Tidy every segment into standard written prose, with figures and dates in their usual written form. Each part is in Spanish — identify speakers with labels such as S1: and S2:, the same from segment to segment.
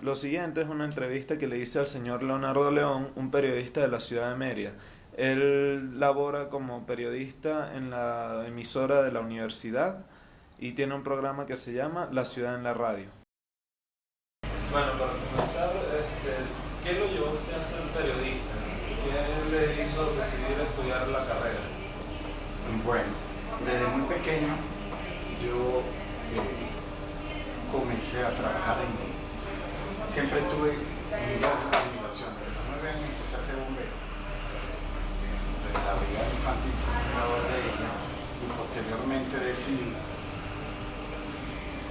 S1: Lo siguiente es una entrevista que le hice al señor Leonardo León, un periodista de la ciudad de Mérida. Él labora como periodista en la emisora de la universidad y tiene un programa que se llama La Ciudad en la Radio. Bueno, para comenzar, ¿qué lo llevó a usted a ser periodista? ¿Qué le hizo decidir estudiar la carrera?
S2: Bueno, desde muy pequeño yo comencé a trabajar siempre tuve miras de admiración. Desde los 9 años empecé a ser bombero. Desde la brigada infantil fui fundador de ella y posteriormente decidí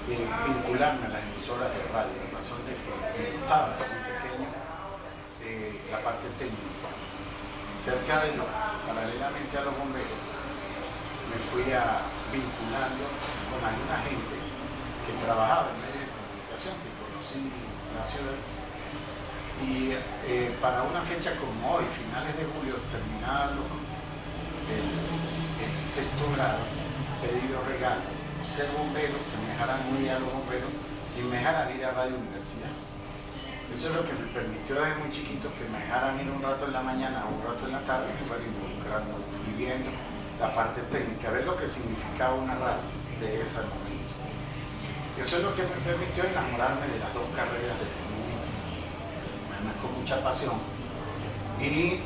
S2: vincularme a las emisoras de radio, por razón de que me gustaba desde muy pequeño la parte técnica. Cerca de paralelamente a los bomberos, me fui vinculando con alguna gente que trabajaba en medios de comunicación, que conocí en la ciudad. Y para una fecha como hoy, finales de julio, terminado el sexto grado, pedí los regalos, ser bombero, que me dejaran ir a los bomberos y me dejaran ir a Radio Universidad. Eso es lo que me permitió desde muy chiquito que me dejaran ir un rato en la mañana o un rato en la tarde y me fuera involucrando y viendo la parte técnica, ver lo que significaba una radio de ese momento. Eso es lo que me permitió enamorarme de las dos carreras desde muy, además con mucha pasión. Y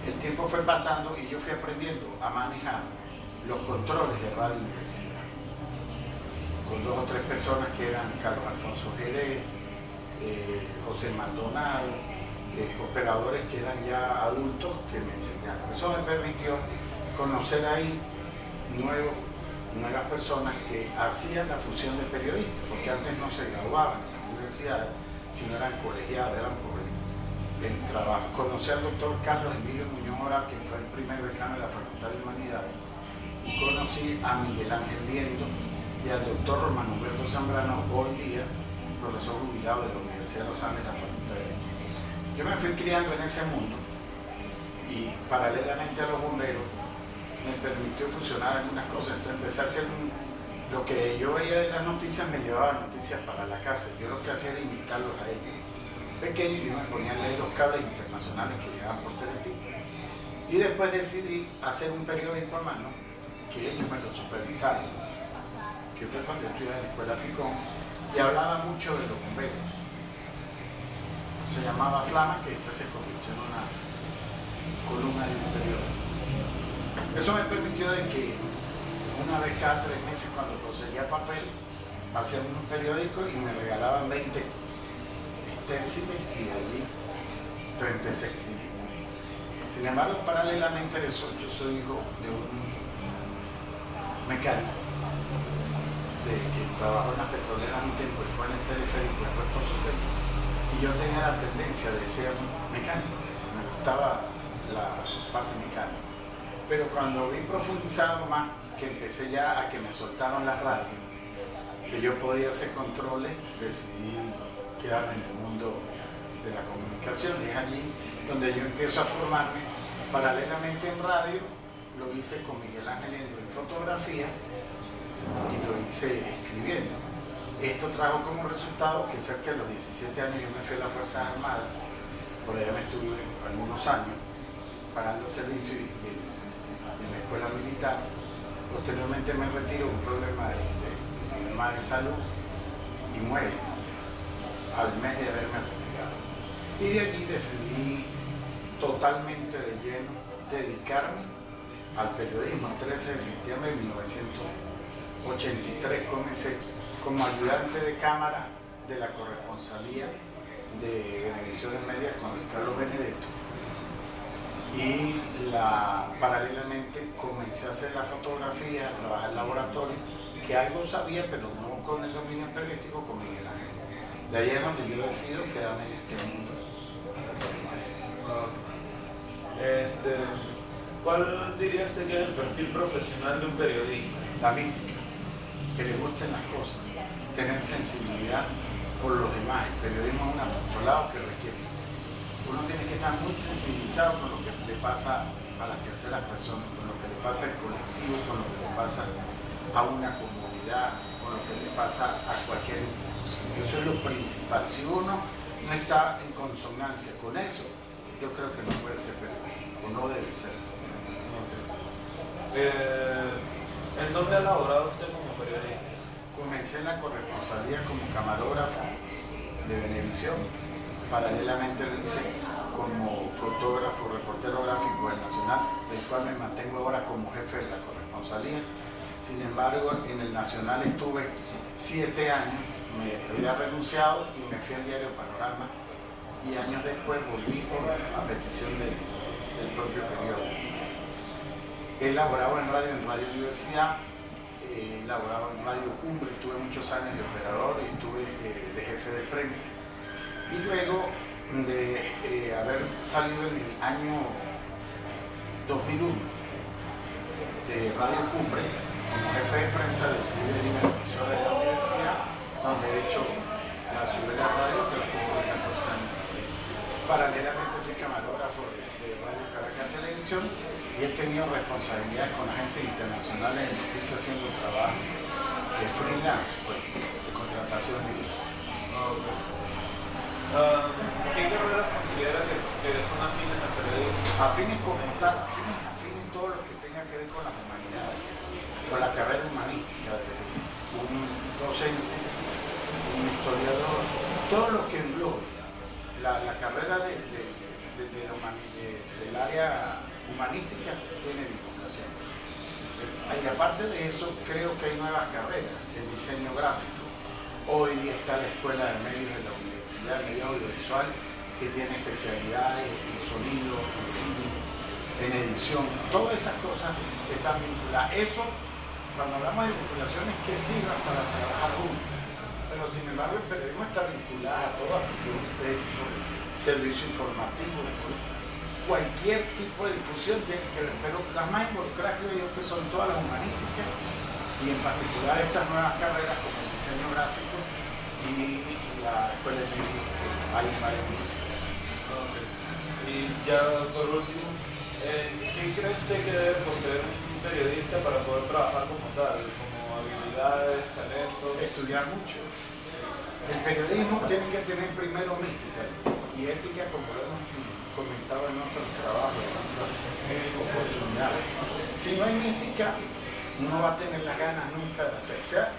S2: el tiempo fue pasando y yo fui aprendiendo a manejar los controles de Radio Universidad con 2 o 3 personas que eran Carlos Alfonso Jerez, José Maldonado, operadores que eran ya adultos que me enseñaron. Eso me permitió conocer ahí nuevas personas que hacían la función de periodista, porque antes no se graduaban en las universidades, sino eran colegiados, eran por el trabajo. Conocí al doctor Carlos Emilio Muñoz Moral, que fue el primer decano de la Facultad de Humanidades, y conocí a Miguel Ángel Liendo y al doctor Román Humberto Zambrano, hoy día profesor jubilado de la Universidad de los Andes, la Facultad de Derecho. Yo me fui criando en ese mundo y paralelamente a los bomberos me permitió fusionar algunas cosas. Entonces empecé a hacer lo que yo veía de las noticias, me llevaba noticias para la casa. Yo lo que hacía era imitarlos a ellos. Pequeño, y yo me ponía a leer los cables internacionales que llegaban por Teletín. Y después decidí hacer un periódico a mano, que ellos me lo supervisaron, que fue cuando yo estudié en la Escuela Picón, y hablaba mucho de los bomberos. Se llamaba Flama, que después se convirtió en una columna de un periódico. Eso me permitió de que una vez cada 3 meses, cuando conseguía papel, hacíamos un periódico y me regalaban 20 esténciles y de allí pues, empecé a escribir. Sin embargo, paralelamente a eso, yo soy hijo de un mecánico que trabajó en las petroleras un tiempo, después en el teleférico, después por su tiempo, y yo tenía la tendencia de ser mecánico, me gustaba la parte mecánica. Pero cuando vi profundizado más, que empecé ya a que me soltaron las radios, que yo podía hacer controles, decidí quedarme en el mundo de la comunicación, y es allí donde yo empiezo a formarme. Paralelamente en radio, lo hice con Miguel Ángel Liendo en fotografía, y lo hice escribiendo. Esto trajo como resultado que cerca de los 17 años yo me fui a las Fuerzas Armadas, por allá me estuve algunos años pagando servicio y en la escuela militar. Posteriormente me retiro un problema de salud y muere al mes de haberme retirado. Y de allí decidí totalmente de lleno dedicarme al periodismo. El 13 de septiembre de 1983 comencé como ayudante de cámara de la corresponsalía de Venevisión de Mérida con Luis Carlos Benedetto, y paralelamente comencé a hacer la fotografía, a trabajar en laboratorio, que algo sabía, pero no con el dominio periodístico con Miguel Ángel. De ahí es donde yo decido quedarme en este mundo.
S1: ¿Cuál diría usted que es el perfil profesional de un periodista?
S2: La mística, que le gusten las cosas, tener sensibilidad por los demás. El periodismo es un apostolado que requiere. Uno tiene que estar muy sensibilizado con lo que le pasa a las terceras personas, con lo que le pasa al colectivo, con lo que le pasa a una comunidad, con lo que le pasa a cualquier Eso es lo principal. Si uno no está en consonancia con eso, yo creo que no puede ser periodista, o no debe ser.
S1: ¿En dónde ha laborado usted como periodista?
S2: Comencé en la corresponsalía como camarógrafo de Venevisión. Paralelamente lo hice como fotógrafo, reportero gráfico del Nacional, del cual me mantengo ahora como jefe de la corresponsalía. Sin embargo, en el Nacional estuve 7 años, me había renunciado y me fui al diario Panorama, y años después volví a petición del propio periódico. He laborado en Radio Universidad, he laborado en Radio Cumbre, tuve muchos años de operador y estuve de jefe de prensa. Y luego de haber salido en el año 2001 de Radio Cumbre, como jefe de prensa decidí venir a la emisora de la universidad, donde he hecho la Ciudad Radio, que la tuve 14 años. Paralelamente fui camarógrafo de Radio Caracas Televisión y he tenido responsabilidades con agencias internacionales en lo que hice haciendo trabajo de freelance, pues, de contratación libre.
S1: ¿Qué carreras considera que son afines al periodismo?
S2: Afines como tal, afines todo lo que tenga que ver con las humanidades, con la carrera humanística de un docente, un historiador, todo lo que englobe la carrera del área humanística tiene mi vocación. Y aparte de eso, creo que hay nuevas carreras, el diseño gráfico. Hoy día está la Escuela de Medios de la Universidad, Medio Audiovisual, que tiene especialidades en sonido, en cine, en edición. Todas esas cosas están vinculadas. Eso, cuando hablamos de vinculación, es que sirvan para trabajar juntos. Pero sin embargo, el periodismo está vinculado a todas, servicio informativo, cualquier tipo de difusión tiene que ver, pero las más involucradas creo yo que son todas las humanísticas y en particular estas nuevas carreras como el diseño gráfico y la escuela de medios que hay en varias universidades.
S1: Y ya por último, ¿qué cree usted que debe poseer un periodista para poder trabajar como tal? Como habilidades, talentos.
S2: Estudiar mucho. El periodismo tiene que tener primero mística y ética, como lo hemos comentado en otros trabajos, en otras oportunidades. Si no hay mística, no va a tener las ganas nunca de hacer. Sea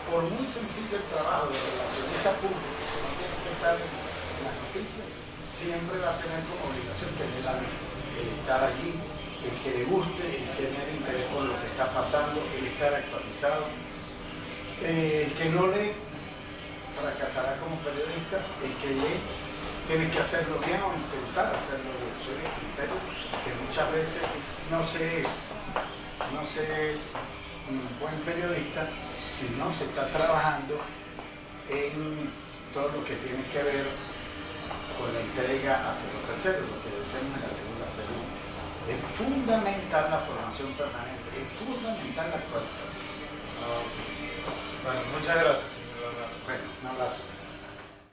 S2: por muy sencillo el trabajo de relacionista público, que no tiene que estar en las noticias, siempre va a tener como obligación tener la mística, el estar allí, el que le guste, el tener interés por lo que está pasando, el estar actualizado. El que no lee fracasará como periodista, el que lee tiene que hacerlo bien o intentar hacerlo bien. Eso es el criterio que muchas veces no se es un buen periodista si no se está trabajando en todo lo que tiene que ver con la entrega hacia los terceros, lo que decimos en la segunda pregunta. Es fundamental la formación permanente, es fundamental la actualización.
S1: Bueno, muchas gracias, señor Leonardo.
S2: Bueno, un abrazo.